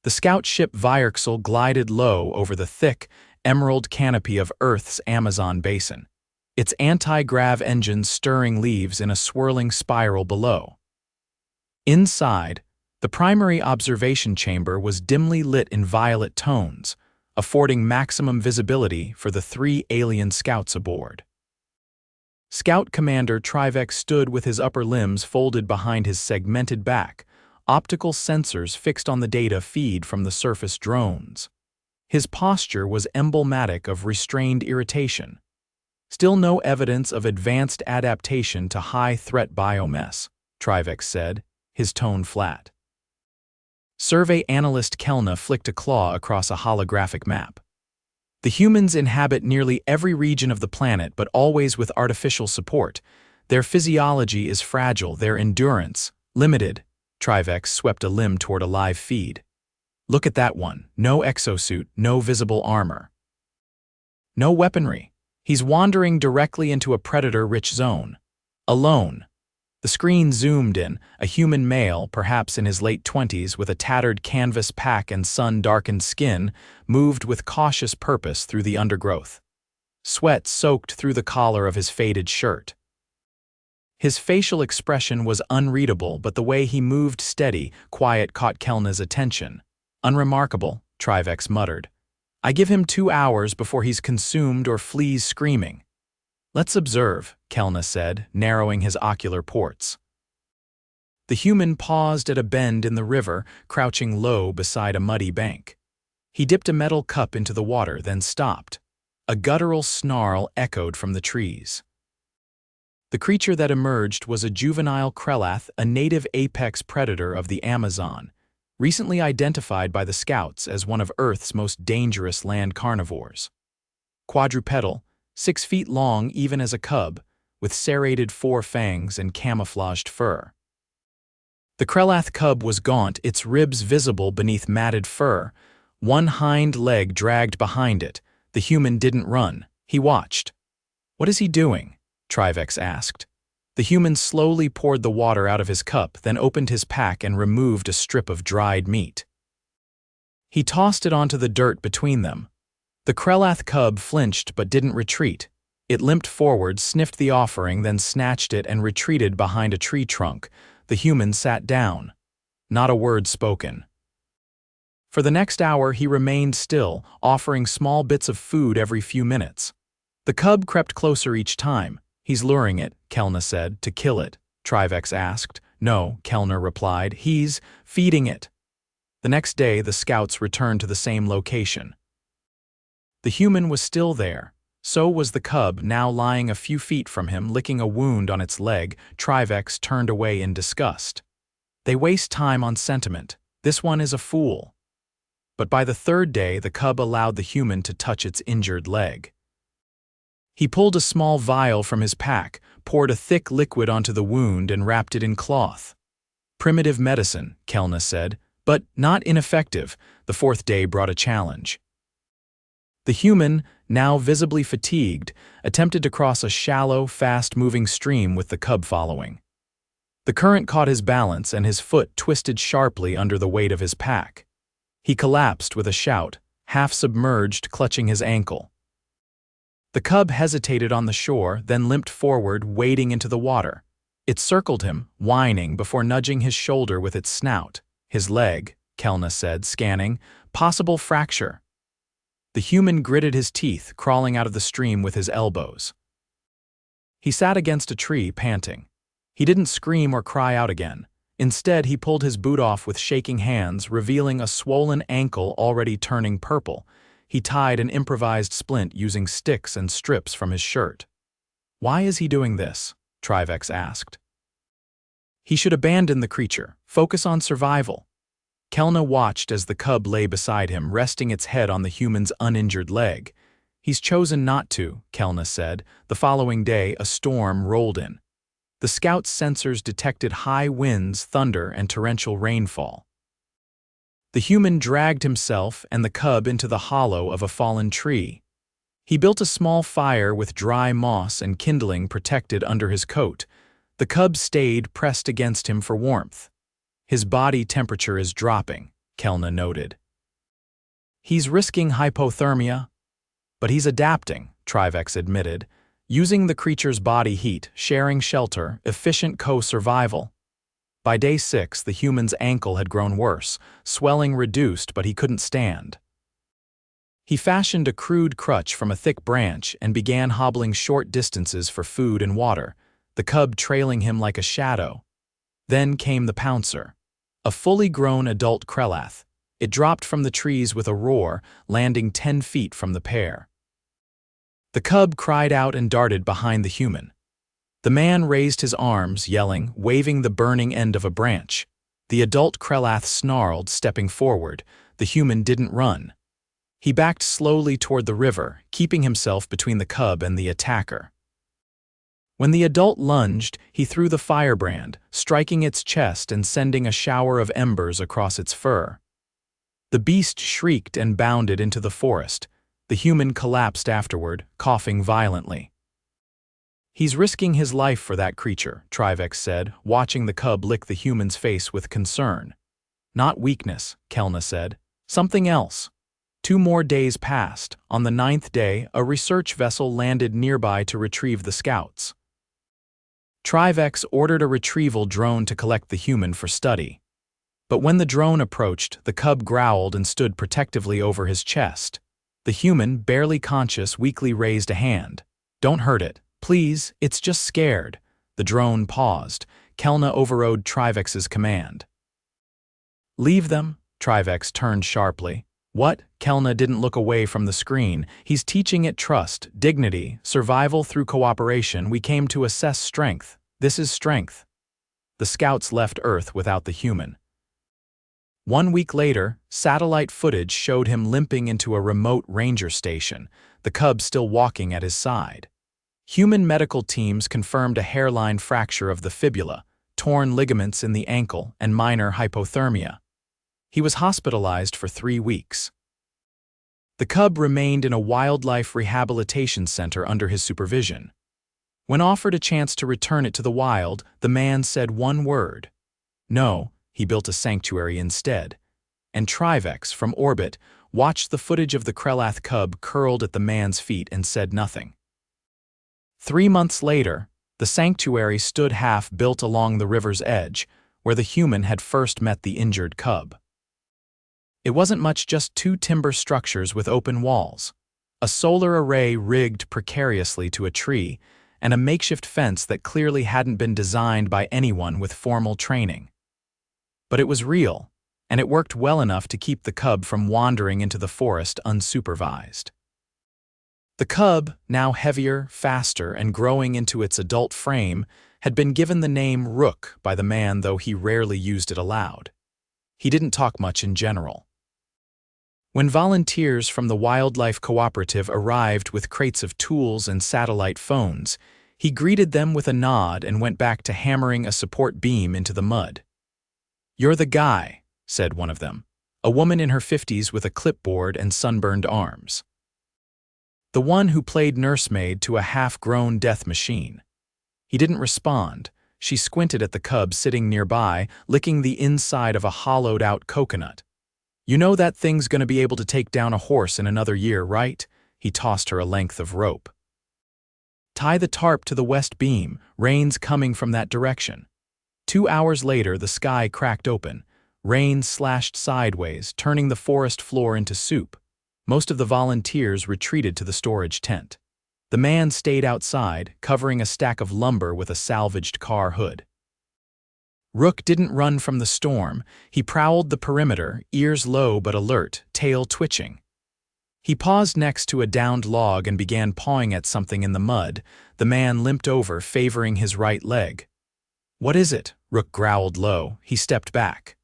The scout ship Vyerxel glided low over the thick, emerald canopy of Earth's Amazon basin, its anti-grav engines stirring leaves in a swirling spiral below. Inside, the primary observation chamber was dimly lit in violet tones, affording maximum visibility for the 3 alien scouts aboard. Scout Commander Trivex stood with his upper limbs folded behind his segmented back, optical sensors fixed on the data feed from the surface drones. His posture was emblematic of restrained irritation. Still no evidence of advanced adaptation to high-threat biomass, Trivex said, his tone flat. Survey analyst Kelna flicked a claw across a holographic map. The humans inhabit nearly every region of the planet, but always with artificial support. Their physiology is fragile, their endurance limited. Trivex swept a limb toward a live feed. Look at that one. No exosuit, no visible armor. No weaponry. He's wandering directly into a predator-rich zone. Alone. The screen zoomed in, a human male, perhaps in his late 20s, with a tattered canvas pack and sun-darkened skin, moved with cautious purpose through the undergrowth. Sweat soaked through the collar of his faded shirt. His facial expression was unreadable, but the way he moved steady, quiet caught Kelna's attention. Unremarkable, Trivex muttered. I give him 2 hours before he's consumed or flees screaming. Let's observe, Kelna said, narrowing his ocular ports. The human paused at a bend in the river, crouching low beside a muddy bank. He dipped a metal cup into the water, then stopped. A guttural snarl echoed from the trees. The creature that emerged was a juvenile Krelath, a native apex predator of the Amazon, recently identified by the scouts as one of Earth's most dangerous land carnivores. Quadrupedal, 6 feet long even as a cub, with serrated 4 fangs and camouflaged fur. The Krelath cub was gaunt, its ribs visible beneath matted fur. One hind leg dragged behind it. The human didn't run. He watched. What is he doing? Trivex asked. The human slowly poured the water out of his cup, then opened his pack and removed a strip of dried meat. He tossed it onto the dirt between them. The Krelath cub flinched but didn't retreat. It limped forward, sniffed the offering, then snatched it and retreated behind a tree trunk. The human sat down. Not a word spoken. For the next hour he remained still, offering small bits of food every few minutes. The cub crept closer each time. He's luring it, Kelna said. To kill it, Trivex asked. No, Kelna replied. He's feeding it. The next day the scouts returned to the same location. The human was still there. So was the cub, now lying a few feet from him, licking a wound on its leg. Trivex turned away in disgust. They waste time on sentiment. This one is a fool. But by the 3rd day, the cub allowed the human to touch its injured leg. He pulled a small vial from his pack, poured a thick liquid onto the wound, and wrapped it in cloth. Primitive medicine, Kelna said, but not ineffective. The 4th day brought a challenge. The human, now visibly fatigued, attempted to cross a shallow, fast-moving stream with the cub following. The current caught his balance and his foot twisted sharply under the weight of his pack. He collapsed with a shout, half submerged, clutching his ankle. The cub hesitated on the shore, then limped forward, wading into the water. It circled him, whining, before nudging his shoulder with its snout. His leg, Kelna said, scanning. Possible fracture. The human gritted his teeth, crawling out of the stream with his elbows. He sat against a tree, panting. He didn't scream or cry out again. Instead, he pulled his boot off with shaking hands, revealing a swollen ankle already turning purple. He tied an improvised splint using sticks and strips from his shirt. Why is he doing this? Trivex asked. He should abandon the creature, focus on survival. Kelna watched as the cub lay beside him, resting its head on the human's uninjured leg. He's chosen not to, Kelna said. The following day, a storm rolled in. The scout's sensors detected high winds, thunder, and torrential rainfall. The human dragged himself and the cub into the hollow of a fallen tree. He built a small fire with dry moss and kindling protected under his coat. The cub stayed pressed against him for warmth. His body temperature is dropping. Kelna noted. He's risking hypothermia, but he's adapting, Trivex admitted, using the creature's body heat, sharing shelter, efficient co-survival. By day 6, the human's ankle had grown worse, swelling reduced, but he couldn't stand. He fashioned a crude crutch from a thick branch and began hobbling short distances for food and water, the cub trailing him like a shadow. Then came the pouncer, a fully grown adult Krelath. It dropped from the trees with a roar, landing 10 feet from the pair. The cub cried out and darted behind the human. The man raised his arms, yelling, waving the burning end of a branch. The adult Krelath snarled, stepping forward. The human didn't run. He backed slowly toward the river, keeping himself between the cub and the attacker. When the adult lunged, he threw the firebrand, striking its chest and sending a shower of embers across its fur. The beast shrieked and bounded into the forest. The human collapsed afterward, coughing violently. He's risking his life for that creature, Trivex said, watching the cub lick the human's face with concern. Not weakness, Kelna said. Something else. 2 more days passed. On the 9th day, a research vessel landed nearby to retrieve the scouts. Trivex ordered a retrieval drone to collect the human for study. But when the drone approached, the cub growled and stood protectively over his chest. The human, barely conscious, weakly raised a hand. "Don't hurt it. Please, it's just scared." The drone paused. Kelna overrode Trivex's command. "Leave them." Trivex turned sharply. "What?" Kelna didn't look away from the screen. "He's teaching it trust, dignity, survival through cooperation. We came to assess strength. This is strength." The scouts left Earth without the human. 1 week later, satellite footage showed him limping into a remote ranger station, the cub still walking at his side. Human medical teams confirmed a hairline fracture of the fibula, torn ligaments in the ankle, and minor hypothermia. He was hospitalized for 3 weeks. The cub remained in a wildlife rehabilitation center under his supervision. When offered a chance to return it to the wild, the man said one word. No, he built a sanctuary instead. And Trivex, from orbit, watched the footage of the Krelath cub curled at the man's feet and said nothing. 3 months later, the sanctuary stood half-built along the river's edge, where the human had first met the injured cub. It wasn't much, just 2 timber structures with open walls, a solar array rigged precariously to a tree, and a makeshift fence that clearly hadn't been designed by anyone with formal training. But it was real, and it worked well enough to keep the cub from wandering into the forest unsupervised. The cub, now heavier, faster, and growing into its adult frame, had been given the name Rook by the man, though he rarely used it aloud. He didn't talk much in general. When volunteers from the Wildlife Cooperative arrived with crates of tools and satellite phones, he greeted them with a nod and went back to hammering a support beam into the mud. "You're the guy," said one of them, a woman in her 50s with a clipboard and sunburned arms. The one who played nursemaid to a half-grown death machine. He didn't respond. She squinted at the cub sitting nearby, licking the inside of a hollowed-out coconut. "You know that thing's gonna be able to take down a horse in another year, right?" He tossed her a length of rope. "Tie the tarp to the west beam, rain's coming from that direction." 2 hours later, the sky cracked open. Rain slashed sideways, turning the forest floor into soup. Most of the volunteers retreated to the storage tent. The man stayed outside, covering a stack of lumber with a salvaged car hood. Rook didn't run from the storm. He prowled the perimeter, ears low but alert, tail twitching. He paused next to a downed log and began pawing at something in the mud. The man limped over, favoring his right leg. "What is it?" Rook growled low. He stepped back.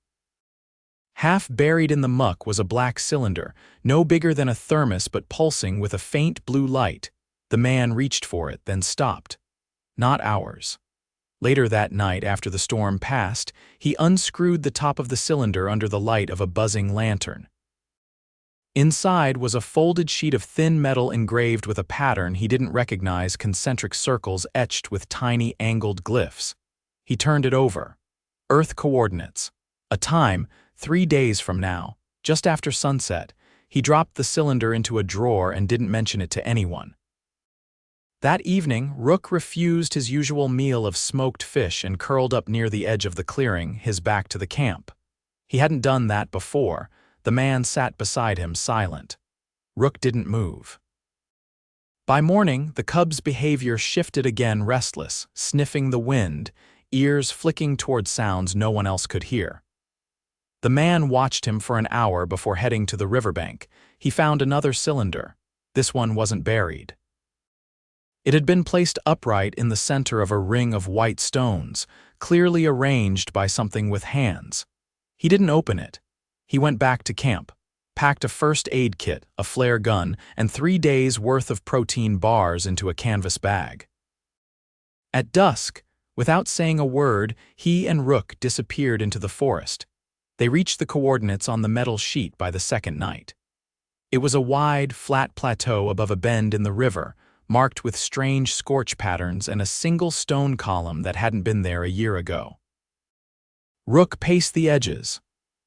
Half buried in the muck was a black cylinder, no bigger than a thermos but pulsing with a faint blue light. The man reached for it, then stopped. Not ours. Later that night, after the storm passed, he unscrewed the top of the cylinder under the light of a buzzing lantern. Inside was a folded sheet of thin metal engraved with a pattern he didn't recognize, concentric circles etched with tiny angled glyphs. He turned it over. Earth coordinates. A time, 3 days from now, just after sunset, he dropped the cylinder into a drawer and didn't mention it to anyone. That evening, Rook refused his usual meal of smoked fish and curled up near the edge of the clearing, his back to the camp. He hadn't done that before. The man sat beside him, silent. Rook didn't move. By morning, the cub's behavior shifted again, restless, sniffing the wind, ears flicking toward sounds no one else could hear. The man watched him for an hour before heading to the riverbank. He found another cylinder. This one wasn't buried. It had been placed upright in the center of a ring of white stones, clearly arranged by something with hands. He didn't open it. He went back to camp, packed a first aid kit, a flare gun, and 3 days' worth of protein bars into a canvas bag. At dusk, without saying a word, he and Rook disappeared into the forest. They reached the coordinates on the metal sheet by the second night. It was a wide, flat plateau above a bend in the river, marked with strange scorch patterns and a single stone column that hadn't been there a year ago. Rook paced the edges.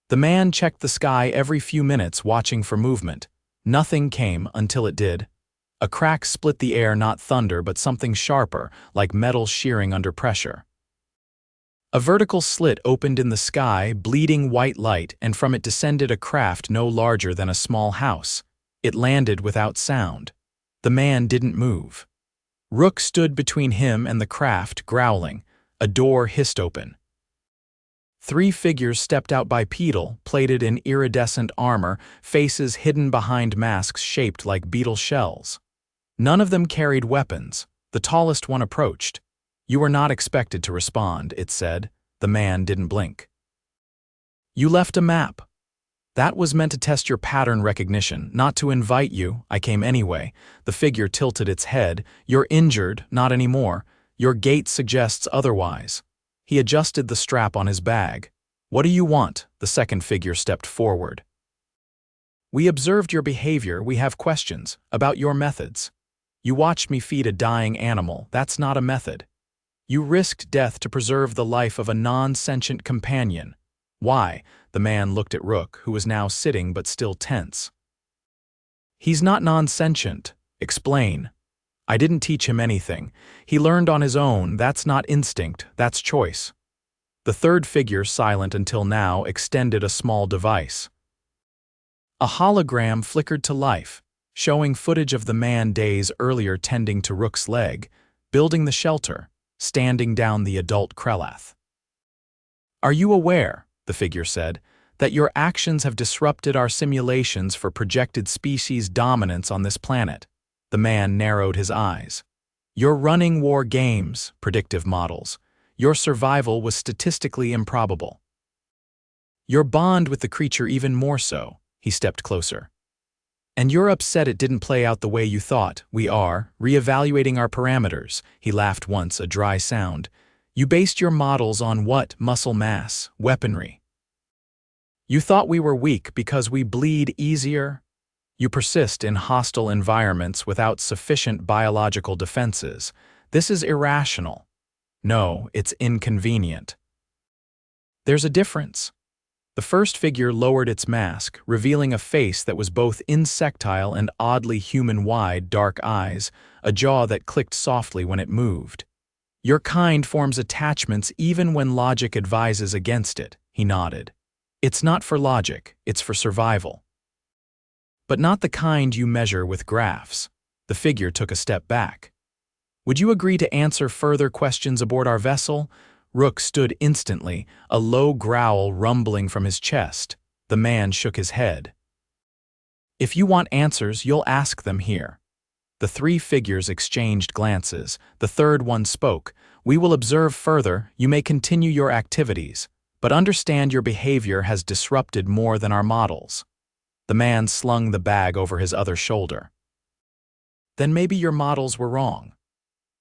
The man checked the sky every few minutes, watching for movement. Nothing came until it did. A crack split the air, not thunder, but something sharper, like metal shearing under pressure. A vertical slit opened in the sky, bleeding white light, and from it descended a craft no larger than a small house. It landed without sound. The man didn't move. Rook stood between him and the craft, growling. A door hissed open. 3 figures stepped out bipedal, plated in iridescent armor, faces hidden behind masks shaped like beetle shells. None of them carried weapons. The tallest one approached. "You were not expected to respond," it said. The man didn't blink. "You left a map." "That was meant to test your pattern recognition, not to invite you. I came anyway." The figure tilted its head. "You're injured, not anymore. Your gait suggests otherwise." He adjusted the strap on his bag. "What do you want?" The second figure stepped forward. "We observed your behavior. We have questions about your methods. You watched me feed a dying animal. That's not a method. You risked death to preserve the life of a non-sentient companion. Why?" The man looked at Rook, who was now sitting but still tense. "He's not non-sentient. Explain." "I didn't teach him anything. He learned on his own. That's not instinct, that's choice." The third figure, silent until now, extended a small device. A hologram flickered to life, showing footage of the man days earlier tending to Rook's leg, building the shelter, standing down the adult Krelath. "Are you aware," the figure said, "that your actions have disrupted our simulations for projected species dominance on this planet?" The man narrowed his eyes. "You're running war games, predictive models. Your survival was statistically improbable. Your bond with the creature even more so." He stepped closer. "And you're upset it didn't play out the way you thought. We are reevaluating our parameters." He laughed once, a dry sound. "You based your models on what? Muscle mass, weaponry. You thought we were weak because we bleed easier? You persist in hostile environments without sufficient biological defenses. This is irrational. No, it's inconvenient. There's a difference." The first figure lowered its mask, revealing a face that was both insectile and oddly human-wide, dark eyes, a jaw that clicked softly when it moved. "Your kind forms attachments even when logic advises against it," he nodded. "It's not for logic, it's for survival. But not the kind you measure with graphs." The figure took a step back. "Would you agree to answer further questions aboard our vessel?" Rook stood instantly, a low growl rumbling from his chest. The man shook his head. "If you want answers, you'll ask them here." The 3 figures exchanged glances. The third one spoke. "We will observe further. You may continue your activities, but understand your behavior has disrupted more than our models." The man slung the bag over his other shoulder. "Then maybe your models were wrong."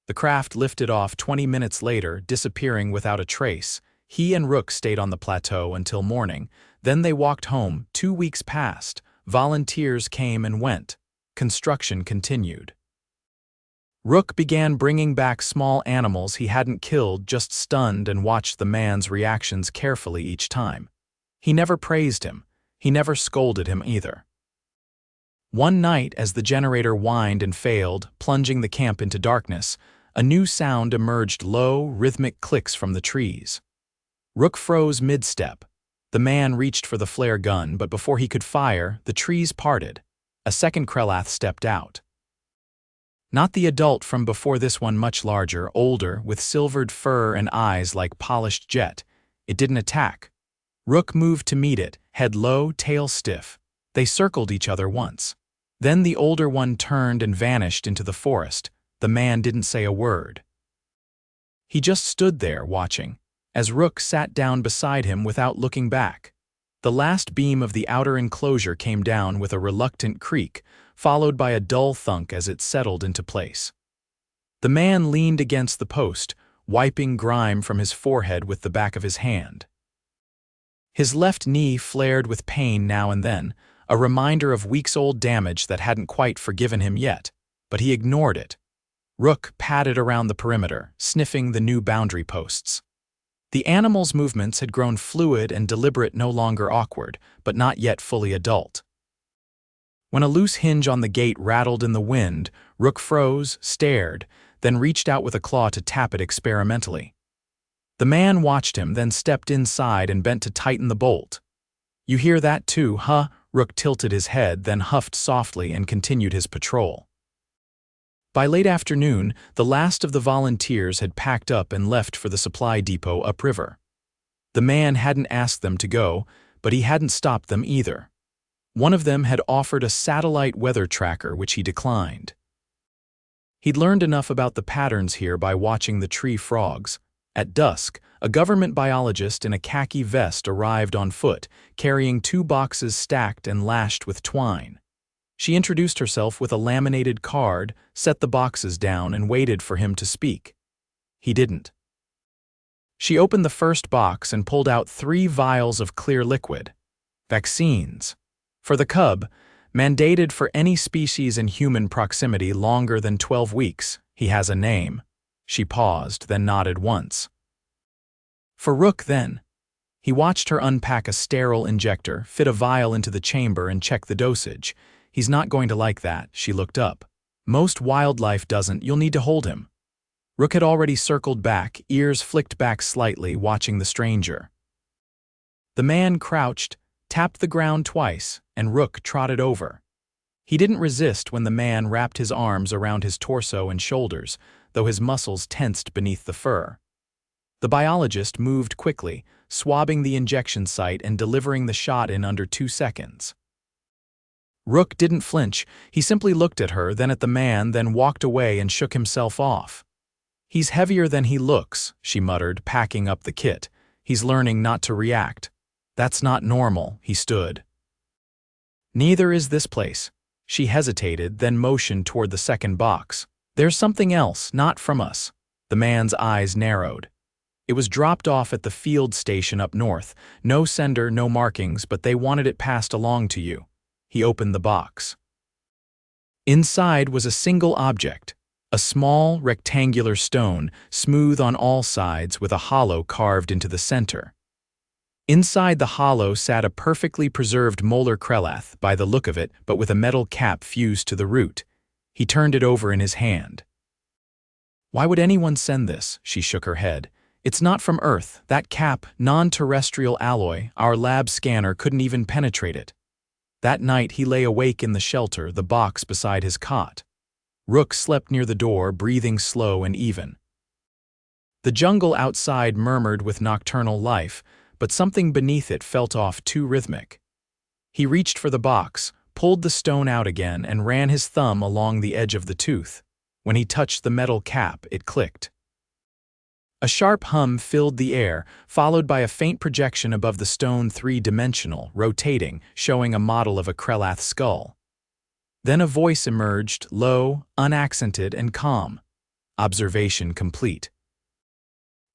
The craft lifted off 20 minutes later, disappearing without a trace. He and Rook stayed on the plateau until morning. Then they walked home. 2 weeks passed. Volunteers came and went. Construction continued. Rook began bringing back small animals he hadn't killed, just stunned, and watched the man's reactions carefully each time. He never praised him. He never scolded him either. One night, as the generator whined and failed, plunging the camp into darkness, a new sound emerged: low, rhythmic clicks from the trees. Rook froze mid-step. The man reached for the flare gun, but before he could fire, the trees parted. A second Krelath stepped out. Not the adult from before, this one much larger, older, with silvered fur and eyes like polished jet. It didn't attack. Rook moved to meet it, head low, tail stiff. They circled each other once. Then the older one turned and vanished into the forest. The man didn't say a word. He just stood there, watching, as Rook sat down beside him without looking back. The last beam of the outer enclosure came down with a reluctant creak, followed by a dull thunk as it settled into place. The man leaned against the post, wiping grime from his forehead with the back of his hand. His left knee flared with pain now and then, a reminder of weeks-old damage that hadn't quite forgiven him yet, but he ignored it. Rook padded around the perimeter, sniffing the new boundary posts. The animal's movements had grown fluid and deliberate, no longer awkward, but not yet fully adult. When a loose hinge on the gate rattled in the wind, Rook froze, stared, then reached out with a claw to tap it experimentally. The man watched him, then stepped inside and bent to tighten the bolt. "You hear that too, huh?" Rook tilted his head, then huffed softly and continued his patrol. By late afternoon, the last of the volunteers had packed up and left for the supply depot upriver. The man hadn't asked them to go, but he hadn't stopped them either. One of them had offered a satellite weather tracker, which he declined. He'd learned enough about the patterns here by watching the tree frogs. At dusk, a government biologist in a khaki vest arrived on foot, carrying 2 boxes stacked and lashed with twine. She introduced herself with a laminated card, set the boxes down, and waited for him to speak. He didn't. She opened the first box and pulled out 3 vials of clear liquid. Vaccines. For the cub, mandated for any species in human proximity longer than 12 weeks. He has a name. She paused, then nodded once. For Rook, then. He watched her unpack a sterile injector, fit a vial into the chamber, and check the dosage. "He's not going to like that." She looked up. "Most wildlife doesn't. You'll need to hold him." Rook had already circled back, ears flicked back slightly, watching the stranger. The man crouched, tapped the ground twice, and Rook trotted over. He didn't resist when the man wrapped his arms around his torso and shoulders, though his muscles tensed beneath the fur. The biologist moved quickly, swabbing the injection site and delivering the shot in under 2 seconds. Rook didn't flinch. He simply looked at her, then at the man, then walked away and shook himself off. "He's heavier than he looks," she muttered, packing up the kit. "He's learning not to react." "That's not normal." He stood. "Neither is this place." She hesitated, then motioned toward the second box. "There's something else, not from us." The man's eyes narrowed. "It was dropped off at the field station up north. No sender, no markings, but they wanted it passed along to you." He opened the box. Inside was a single object, a small, rectangular stone, smooth on all sides with a hollow carved into the center. Inside the hollow sat a perfectly preserved molar Krelath, by the look of it, but with a metal cap fused to the root. He turned it over in his hand. "Why would anyone send this?" She shook her head. "It's not from Earth. That cap, non-terrestrial alloy, our lab scanner couldn't even penetrate it." That night he lay awake in the shelter, the box beside his cot. Rook slept near the door, breathing slow and even. The jungle outside murmured with nocturnal life, but something beneath it felt off, too rhythmic. He reached for the box, pulled the stone out again, and ran his thumb along the edge of the tooth. When he touched the metal cap, it clicked. A sharp hum filled the air, followed by a faint projection above the stone, 3-dimensional, rotating, showing a model of a Krelath skull. Then a voice emerged, low, unaccented, and calm. Observation complete.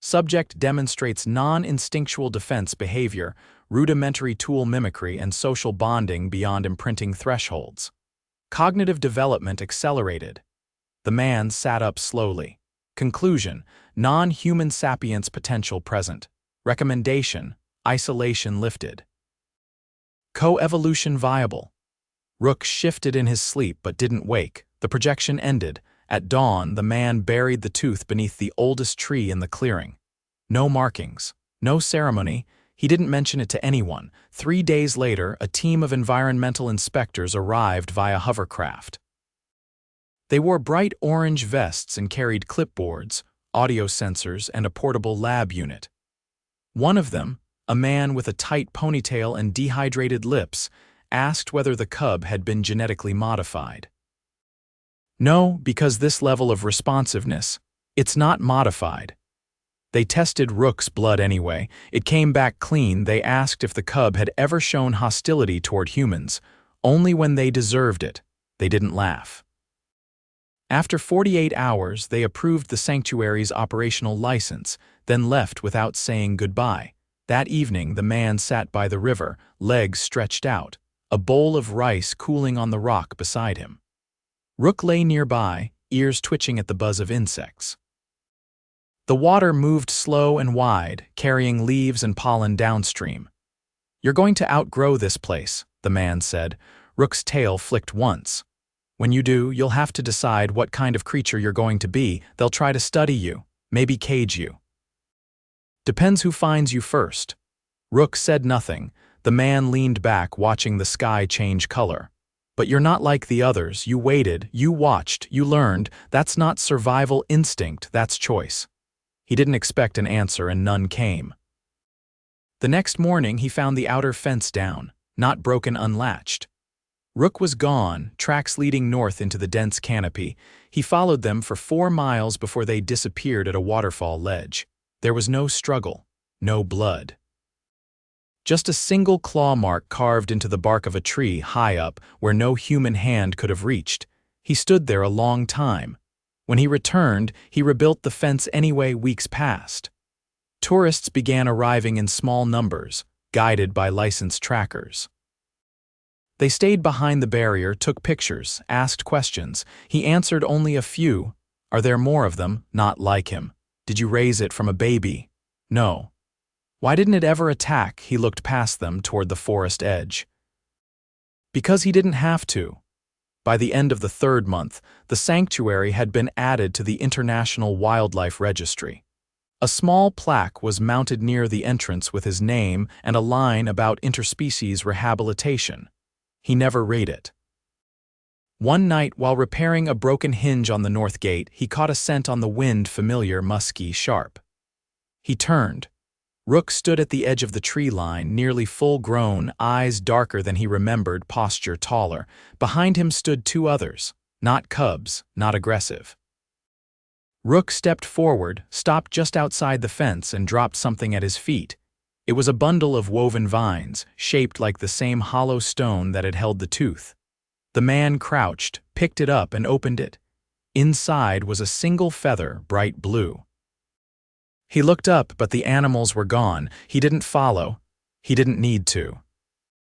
Subject demonstrates non-instinctual defense behavior, rudimentary tool mimicry, and social bonding beyond imprinting thresholds. Cognitive development accelerated. The man sat up slowly. Conclusion: non-human sapience potential present. Recommendation: isolation lifted. Coevolution viable. Rook shifted in his sleep but didn't wake. The projection ended. At dawn, the man buried the tooth beneath the oldest tree in the clearing. No markings, no ceremony. He didn't mention it to anyone. 3 days later, a team of environmental inspectors arrived via hovercraft. They wore bright orange vests and carried clipboards, audio sensors, and a portable lab unit. One of them, a man with a tight ponytail and dehydrated lips, asked whether the cub had been genetically modified. No, because this level of responsiveness, it's not modified. They tested Rook's blood anyway. It came back clean. They asked if the cub had ever shown hostility toward humans. Only when they deserved it. They didn't laugh. After 48 hours, they approved the sanctuary's operational license, then left without saying goodbye. That evening, the man sat by the river, legs stretched out, a bowl of rice cooling on the rock beside him. Rook lay nearby, ears twitching at the buzz of insects. The water moved slow and wide, carrying leaves and pollen downstream. "You're going to outgrow this place," the man said. Rook's tail flicked once. "When you do, you'll have to decide what kind of creature you're going to be. They'll try to study you, maybe cage you. Depends who finds you first." Rook said nothing. The man leaned back, watching the sky change color. "But you're not like the others. You waited, you watched, you learned. That's not survival instinct, that's choice." He didn't expect an answer, and none came. The next morning, he found the outer fence down, not broken, unlatched. Rook was gone, tracks leading north into the dense canopy. He followed them for 4 miles before they disappeared at a waterfall ledge. There was no struggle, no blood. Just a single claw mark carved into the bark of a tree high up where no human hand could have reached. He stood there a long time. When he returned, he rebuilt the fence anyway. Weeks passed. Tourists began arriving in small numbers, guided by licensed trackers. They stayed behind the barrier, took pictures, asked questions. He answered only a few. "Are there more of them? Not like him. Did you raise it from a baby? No. Why didn't it ever attack?" He looked past them toward the forest edge. Because he didn't have to. By the end of the 3rd month, the sanctuary had been added to the International Wildlife Registry. A small plaque was mounted near the entrance with his name and a line about interspecies rehabilitation. He never read it. One night, while repairing a broken hinge on the north gate, he caught a scent on the wind, familiar, musky, sharp. He turned. Rook stood at the edge of the tree line, nearly full-grown, eyes darker than he remembered, posture taller. Behind him stood 2 others, not cubs, not aggressive. Rook stepped forward, stopped just outside the fence, and dropped something at his feet. It was a bundle of woven vines, shaped like the same hollow stone that had held the tooth. The man crouched, picked it up, and opened it. Inside was a single feather, bright blue. He looked up, but the animals were gone. He didn't follow. He didn't need to.